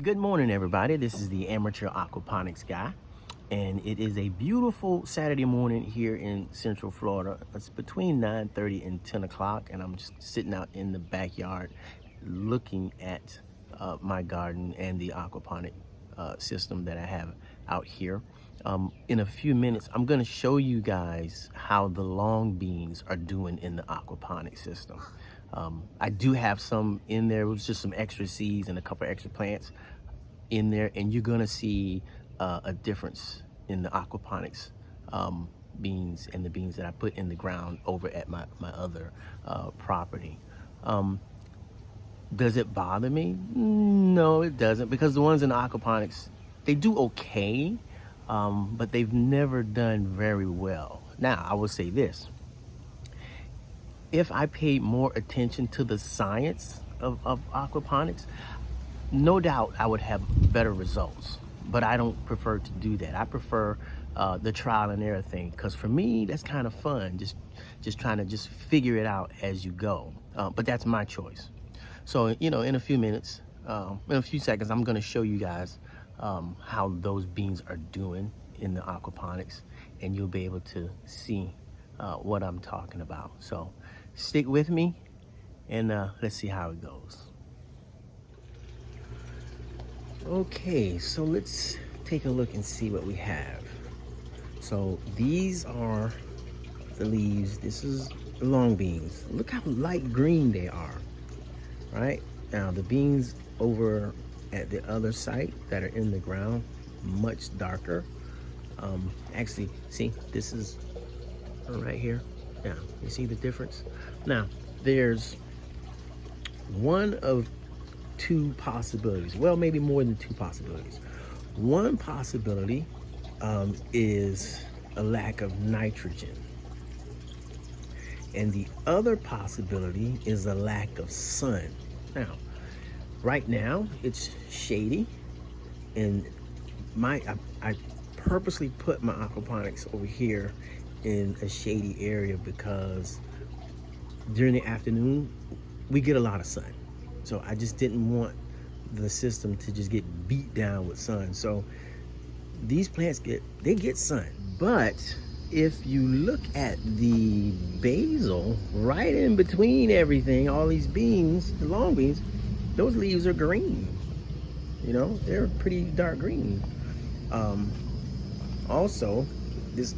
Good morning, everybody. This is the amateur aquaponics guy, and it is a beautiful Saturday morning here in Central Florida. It's between 9:30 and 10 o'clock, and I'm just sitting out in the backyard looking at my garden and the aquaponic system that I have out here. In a few minutes, I'm going to show you guys how the long beans are doing in the aquaponic system. I do have some in there. It was just some extra seeds and a couple extra plants in there, and you're gonna see a difference in the aquaponics beans and the beans that I put in the ground over at my other property. Does it bother me? No, it doesn't, because the ones in the aquaponics, they do okay, but they've never done very well. Now, I will say this: if I paid more attention to the science of aquaponics, no doubt I would have better results. But I don't prefer to do that. I prefer the trial and error thing, because for me, that's kind of fun, just trying to just figure it out as you go. But that's my choice. So, in a few minutes, in a few seconds, I'm gonna show you guys how those beans are doing in the aquaponics, and you'll be able to see what I'm talking about. So stick with me, and let's see how it goes. Okay, so let's take a look and see what we have. So these are the leaves. This is the long beans. Look how light green they are, right? Now the beans over at the other site that are in the ground, much darker. Actually, see, this is right here. Yeah, you see the difference? Now, there's one of two possibilities. Well, maybe more than two possibilities. One possibility is a lack of nitrogen. And the other possibility is a lack of sun. Now, right now, it's shady, and I purposely put my aquaponics over here in a shady area because during the afternoon, we get a lot of sun. So I just didn't want the system to just get beat down with sun. So these plants get sun. But if you look at the basil right in between everything, all these beans, the long beans, those leaves are green. They're pretty dark green. Also, this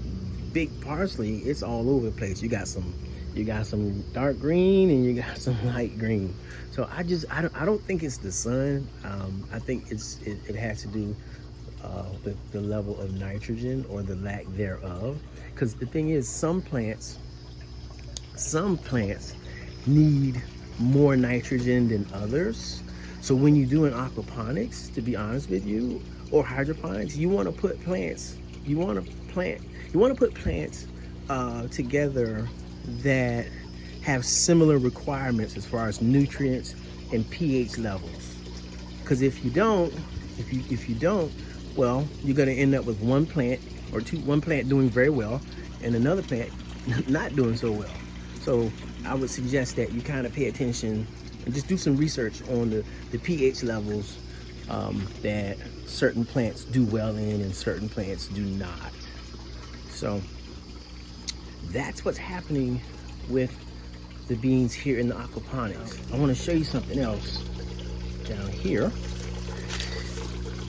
big parsley, it's all over the place. You got some dark green and you got some light green. So I don't think it's the sun. I think it has to do with the level of nitrogen or the lack thereof. Because the thing is, some plants need more nitrogen than others. So when you do an aquaponics, to be honest with you, or hydroponics, you want to put plants. You want to put plants together that have similar requirements as far as nutrients and pH levels. Because if you don't, well, you're going to end up with one plant doing very well and another plant not doing so well. So I would suggest that you kind of pay attention and just do some research on the pH levels that certain plants do well in and certain plants do not. So that's what's happening with the beans here in the aquaponics. I want to show you something else down here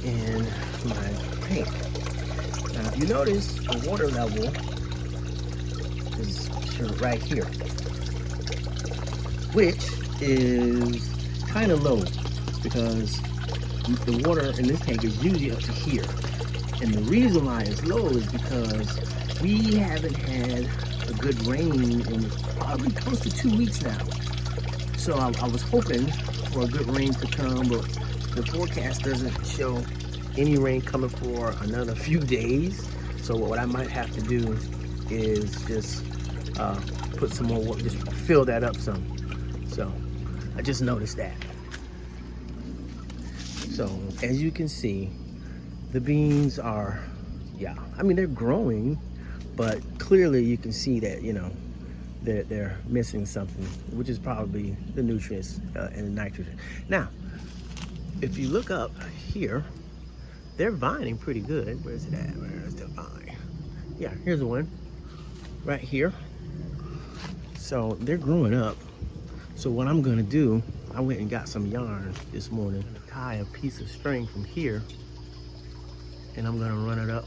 in my tank. Now, if you notice, the water level is right here, which is kind of low because the water in this tank is usually up to here. And the reason why it's low is because we haven't had a good rain in probably close to 2 weeks now. So I was hoping for a good rain to come, but the forecast doesn't show any rain coming for another few days. So what I might have to do is just put some more water, just fill that up some. So I just noticed that. So as you can see, the beans are, they're growing, but clearly you can see that, they're missing something, which is probably the nutrients and the nitrogen. Now, if you look up here, they're vining pretty good. Where's it at? Where's the vine? Yeah, here's the one right here. So they're growing up. So what I'm gonna do, I went and got some yarn this morning, tie a piece of string from here, and I'm gonna run it up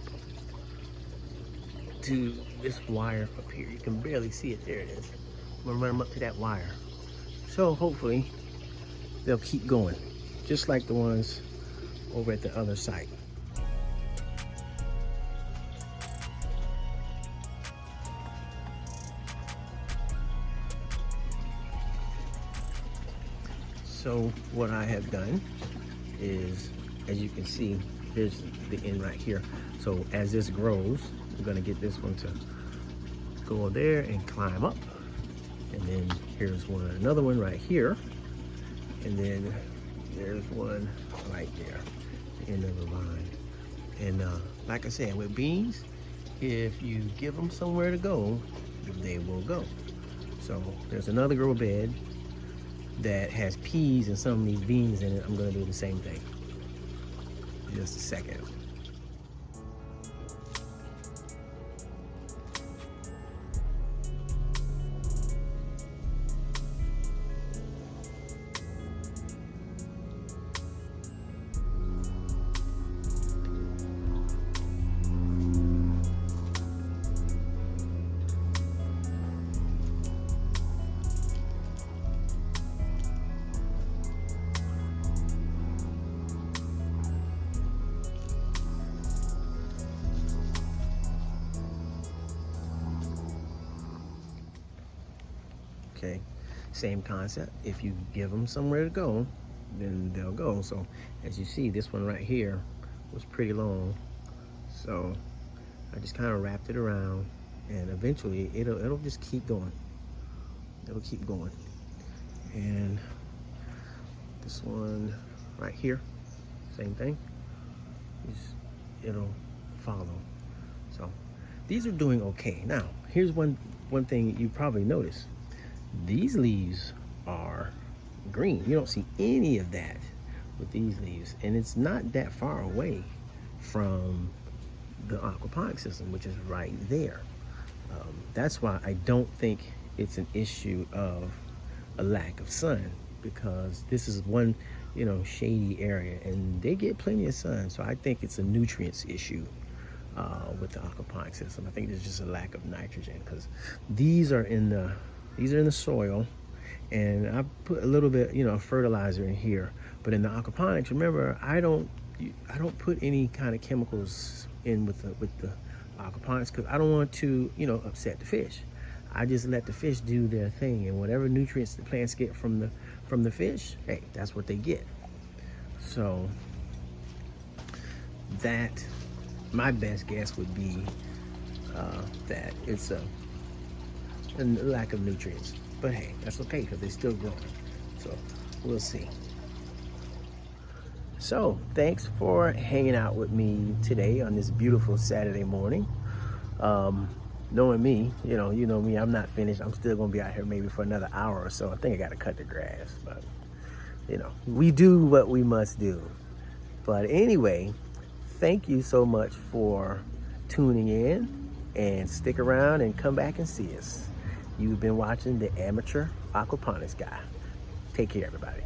to this wire up here. You can barely see it. There it is. I'm gonna run them up to that wire. So hopefully they'll keep going, just like the ones over at the other site. So what I have done is, as you can see, here's the end right here. So as this grows, we're gonna get this one to go there and climb up. And then here's one, another one right here. And then there's one right there, the end of the vine. And like I said, with beans, if you give them somewhere to go, they will go. So there's another grow bed that has peas and some of these beans in it. I'm gonna do the same thing. Just a second. Okay, same concept. If you give them somewhere to go, then they'll go. So as you see, this one right here was pretty long. So I just kind of wrapped it around, and eventually it'll just keep going. It'll keep going. And this one right here, same thing. It'll follow. So these are doing okay. Now, here's one thing you probably noticed. These leaves are green. You don't see any of that with these leaves, and it's not that far away from the aquaponic system, which is right there. That's why I don't think it's an issue of a lack of sun, because this is one, shady area, and they get plenty of sun. So I think it's a nutrients issue with the aquaponic system. I think there's just a lack of nitrogen, because these are in the soil, and I put a little bit, fertilizer in here. But in the aquaponics, remember, I don't put any kind of chemicals in with the aquaponics, because I don't want to, upset the fish. I just let the fish do their thing, and whatever nutrients the plants get from the fish, hey, that's what they get. So that, my best guess would be that it's a lack of nutrients. But hey, that's okay, because they're still growing. So we'll see. So thanks for hanging out with me today on this beautiful Saturday morning. Knowing me, you know me, I'm not finished. I'm still gonna be out here maybe for another hour or so. I think I gotta cut the grass, but we do what we must do. But anyway, thank you so much for tuning in, and stick around and come back and see us. You've been watching the Amateur Aquaponics Guy. Take care, everybody.